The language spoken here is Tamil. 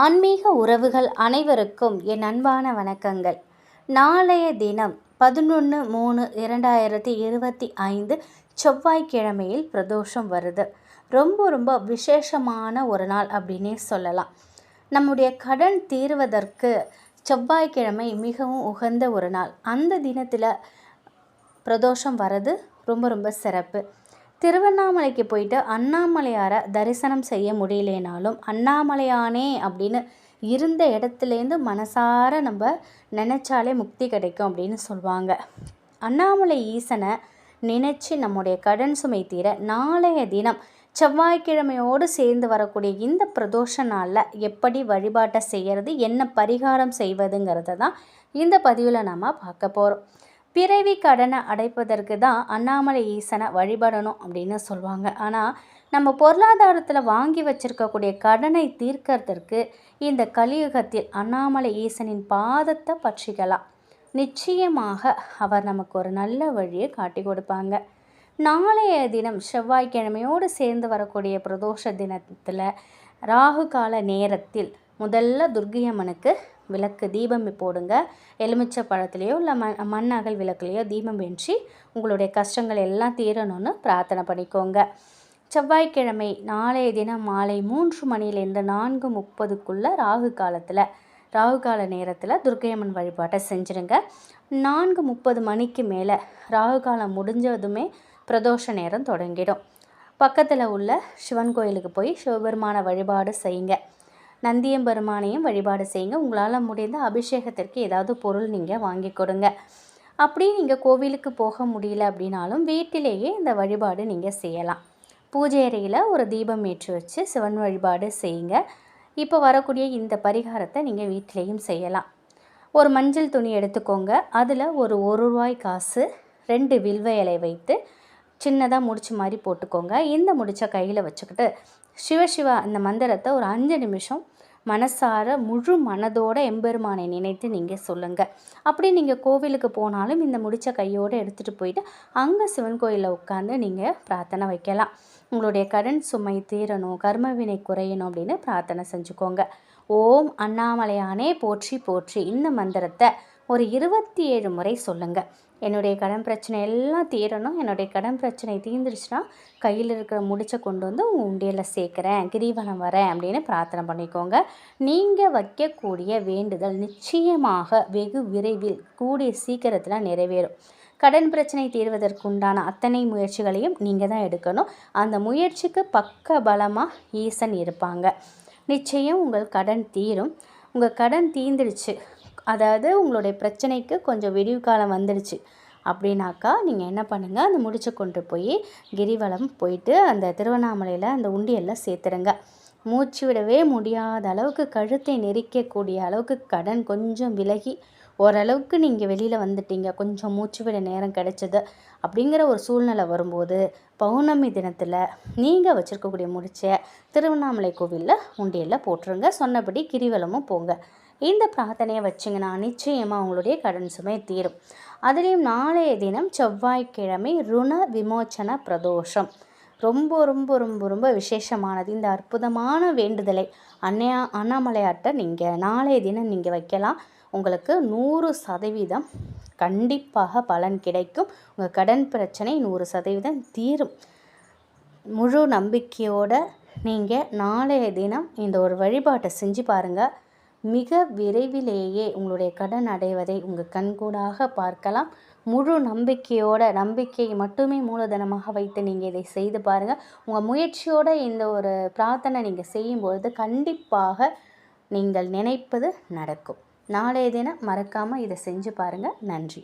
ஆன்மீக உறவுகள் அனைவருக்கும் என் அன்பான வணக்கங்கள். நாளைய தினம் 11/3/2025 செவ்வாய்க்கிழமையில் பிரதோஷம் வருது. ரொம்ப விசேஷமான ஒரு நாள் அப்படின்னே சொல்லலாம். நம்முடைய கடன் தீர்வதற்கு செவ்வாய்க்கிழமை மிகவும் உகந்த ஒரு நாள். அந்த தினத்தில் பிரதோஷம் வர்றது ரொம்ப சிறப்பு. திருவண்ணாமலைக்கு போயிட்டு அண்ணாமலையாரை தரிசனம் செய்ய முடியலேனாலும் அண்ணாமலையானே அப்படின்னு இருந்த இடத்துலேருந்து மனசார நம்ம நினச்சாலே முக்தி கிடைக்கும் அப்படின்னு சொல்லுவாங்க. அண்ணாமலை ஈசனை நினச்சி நம்முடைய கடன் சுமை தீர நாளைய தினம் செவ்வாய்க்கிழமையோடு சேர்ந்து வரக்கூடிய இந்த பிரதோஷ நாளில் எப்படி வழிபாட்டை செய்கிறது, என்ன பரிகாரம் செய்வதுங்கிறத தான் இந்த பதிவில் நாம் பார்க்க போகிறோம். பிறவி கடனை அடைப்பதற்கு தான் அண்ணாமலை ஈசனை வழிபடணும் அப்படின்னு சொல்லுவாங்க. ஆனால் நம்ம பொருளாதாரத்தில் வாங்கி வச்சிருக்கக்கூடிய கடனை தீர்க்கறதற்கு இந்த கலியுகத்தில் அண்ணாமலை ஈசனின் பாதத்தை பற்றிக்கலாம். நிச்சயமாக அவர் நமக்கு ஒரு நல்ல வழியை காட்டி கொடுப்பாங்க. நாளைய தினம் செவ்வாய்க்கிழமையோடு சேர்ந்து வரக்கூடிய பிரதோஷ தினத்தில் ராகு கால நேரத்தில் முதல்ல துர்க்கை அம்மனுக்கு விளக்கு தீபம் போடுங்க. எலுமிச்சை பழத்துலேயோ இல்லை மண் அகல் விளக்குலேயோ தீபம் ஏற்றி உங்களுடைய கஷ்டங்கள் எல்லாம் தீரணும்னு பிரார்த்தனை பண்ணிக்கோங்க. செவ்வாய்க்கிழமை நாளைய தினம் மாலை 3 மணிலேருந்து 4:30 ராகு கால நேரத்தில் துர்க்கை அம்மன் வழிபாட்டை செஞ்சுருங்க. 4:30 மணிக்கு மேலே ராகு காலம் முடிஞ்சதுமே பிரதோஷ நேரம் தொடங்கிடும். பக்கத்தில் உள்ள சிவன் கோயிலுக்கு போய் சிவபெருமான வழிபாடு செய்யுங்க. நந்தியம்பெருமானையும் வழிபாடு செய்யுங்க. உங்களால் முடிந்த அபிஷேகத்திற்கு ஏதாவது பொருள் நீங்கள் வாங்கி கொடுங்க. அப்படி நீங்கள் கோவிலுக்கு போக முடியல அப்படின்னாலும் வீட்டிலேயே இந்த வழிபாடு நீங்கள் செய்யலாம். பூஜை அறையில் ஒரு தீபம் ஏற்றி வச்சு சிவன் வழிபாடு செய்யுங்க. இப்போ வரக்கூடிய இந்த பரிகாரத்தை நீங்கள் வீட்டிலேயும் செய்யலாம். ஒரு மஞ்சள் துணி எடுத்துக்கோங்க. அதில் ஒரு ரூபாய் காசு, 2 வில்வ இலை வைத்து சின்னதாக முடிச்சு மாதிரி போட்டுக்கோங்க. இந்த முடிச்ச கையில் வச்சுக்கிட்டு சிவசிவா இந்த மந்திரத்தை ஒரு 5 நிமிஷம் மனசார முழு மனதோட எம்பெருமானை நினைத்து நீங்கள் சொல்லுங்கள். அப்படி நீங்கள் கோவிலுக்கு போனாலும் இந்த முடிச்ச கையோடு எடுத்துகிட்டு போயிட்டு அங்கே சிவன் கோயிலில் உட்காந்து நீங்கள் பிரார்த்தனை வைக்கலாம். உங்களுடைய கடன் சுமை தீரணும், கர்மவினை குறையணும் அப்படின்னு பிரார்த்தனை செஞ்சுக்கோங்க. ஓம் அண்ணாமலையானே போற்றி போற்றி இந்த மந்திரத்தை ஒரு 27 முறை சொல்லுங்கள். என்னுடைய கடன் பிரச்சனை எல்லாம் தீரணும், என்னுடைய கடன் பிரச்சனை தீர்ந்துருச்சுன்னா கையில் இருக்கிற முடிச்சை கொண்டு வந்து உண்டியலில் சேர்க்குறேன், கிரிவலம் வரேன் அப்படின்னு பிரார்த்தனை பண்ணிக்கோங்க. நீங்கள் வைக்கக்கூடிய வேண்டுதல் நிச்சயமாக வெகு விரைவில் கூடிய சீக்கிரத்தில் நிறைவேறும். கடன் பிரச்சனை தீர்வதற்குண்டான அத்தனை முயற்சிகளையும் நீங்கள் தான் எடுக்கணும். அந்த முயற்சிக்கு பக்க பலமாக ஈசன் இருப்பாங்க. நிச்சயம் உங்கள் கடன் தீரும். உங்கள் கடன் தீர்ந்துடுச்சு, அதாவது உங்களுடைய பிரச்சனைக்கு கொஞ்சம் விடிவு காலம் வந்துடுச்சு அப்படின்னாக்கா நீங்கள் என்ன பண்ணுங்கள், அந்த முடிச்சை கொண்டு போய் கிரிவலம் போயிட்டு அந்த திருவண்ணாமலையில் அந்த உண்டியலில் சேர்த்துடுங்க. மூச்சு விடவே முடியாத அளவுக்கு கழுத்தை நெரிக்கக்கூடிய அளவுக்கு கடன் கொஞ்சம் விலகி ஓரளவுக்கு நீங்கள் வெளியில் வந்துட்டீங்க, கொஞ்சம் மூச்சு விட நேரம் கிடைச்சது அப்படிங்கிற ஒரு சூழ்நிலை வரும்போது பௌர்ணமி தினத்தில் நீங்கள் வச்சுருக்கக்கூடிய முடிச்சை திருவண்ணாமலை கோவிலில் உண்டியலில் போட்டுருங்க. சொன்னபடி கிரிவலமும் போங்க. இந்த பிரார்த்தனையை வச்சிங்கன்னா நிச்சயமாக உங்களுடைய கடன் சுமை தீரும். அதுலேயும் நாளைய தினம் செவ்வாய்க்கிழமை ருண விமோச்சன பிரதோஷம் ரொம்ப விசேஷமானது. இந்த அற்புதமான வேண்டுதலை அண்ணாமலையாட்ட நீங்கள் நாளைய தினம் நீங்கள் வைக்கலாம். உங்களுக்கு 100% கண்டிப்பாக பலன் கிடைக்கும். உங்கள் கடன் பிரச்சனை 100% தீரும். முழு நம்பிக்கையோடு நீங்கள் நாளைய தினம் இந்த ஒரு வழிபாட்டை செஞ்சு பாருங்கள். மிக விரைவிலேயே உங்களுடைய கடன் அடைவதை உங்கள் கண்கூடாக பார்க்கலாம். முழு நம்பிக்கை மட்டுமே மூலதனமாக வைத்து நீங்கள் இதை செய்து பாருங்கள். உங்கள் முயற்சியோடு இந்த ஒரு பிரார்த்தனை நீங்கள் செய்யும்பொழுது கண்டிப்பாக நீங்கள் நினைப்பது நடக்கும். நாளைய தினம் மறக்காமல் இதை செஞ்சு பாருங்கள். நன்றி.